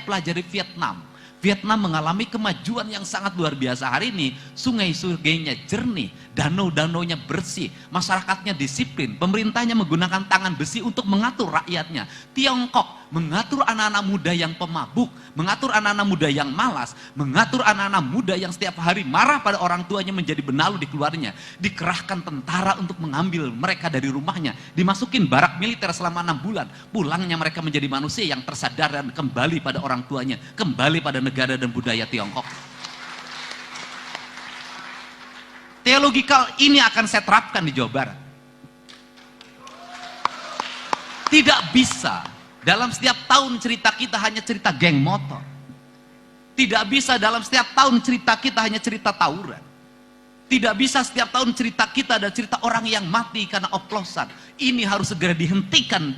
pelajari Vietnam. Vietnam mengalami kemajuan yang sangat luar biasa. Hari ini sungai-sungainya jernih, danau-danaunya bersih, masyarakatnya disiplin, pemerintahnya menggunakan tangan besi untuk mengatur rakyatnya. Tiongkok mengatur anak-anak muda yang pemabuk, mengatur anak-anak muda yang malas, mengatur anak-anak muda yang setiap hari marah pada orang tuanya menjadi benalu di keluarnya. Dikerahkan tentara untuk mengambil mereka dari rumahnya, dimasukin barak militer selama 6 bulan. Pulangnya mereka menjadi manusia yang tersadar dan kembali pada orang tuanya, kembali pada negara dan budaya Tiongkok. Teologikal ini akan saya terapkan di Jawa Barat. Tidak bisa dalam setiap tahun cerita kita hanya cerita geng motor. Tidak bisa dalam setiap tahun cerita kita hanya cerita tawuran. Tidak bisa setiap tahun cerita kita ada cerita orang yang mati karena oplosan. Ini harus segera dihentikan.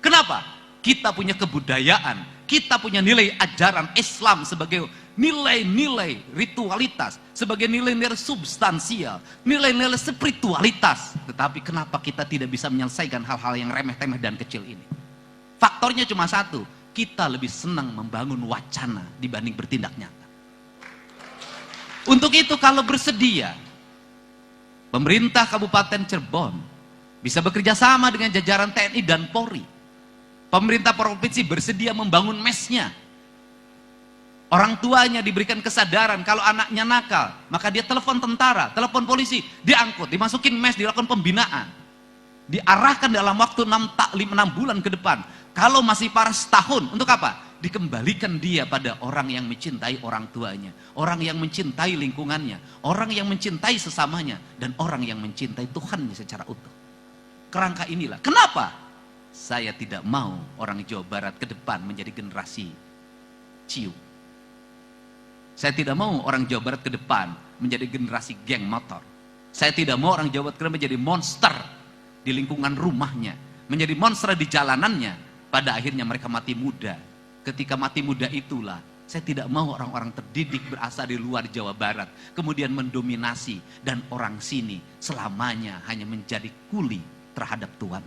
Kenapa? Kita punya kebudayaan, kita punya nilai ajaran Islam sebagai nilai-nilai ritualitas, sebagai nilai-nilai substansial, nilai-nilai spiritualitas. Tetapi kenapa kita tidak bisa menyelesaikan hal-hal yang remeh-temeh dan kecil ini? Faktornya cuma satu, kita lebih senang membangun wacana dibanding bertindak nyata. Untuk itu kalau bersedia, pemerintah Kabupaten Cirebon bisa bekerja sama dengan jajaran TNI dan Polri. Pemerintah provinsi bersedia membangun mesnya. Orang tuanya diberikan kesadaran kalau anaknya nakal, maka dia telepon tentara, telepon polisi, diangkut, dimasukin mes, dilakukan pembinaan. Diarahkan dalam waktu 6 bulan ke depan. Kalau masih parah setahun, untuk apa? Dikembalikan dia pada orang yang mencintai orang tuanya, orang yang mencintai lingkungannya, orang yang mencintai sesamanya, dan orang yang mencintai Tuhannya secara utuh. Kerangka inilah. Kenapa? Saya tidak mau orang Jawa Barat ke depan menjadi generasi ciu. Saya tidak mau orang Jawa Barat ke depan menjadi generasi geng motor. Saya tidak mau orang Jawa Barat menjadi monster di lingkungan rumahnya, menjadi monster di jalanannya. Pada akhirnya mereka mati muda. Ketika mati muda itulah, saya tidak mau orang-orang terdidik berasal di luar Jawa Barat kemudian mendominasi dan orang sini selamanya hanya menjadi kuli terhadap Tuhan.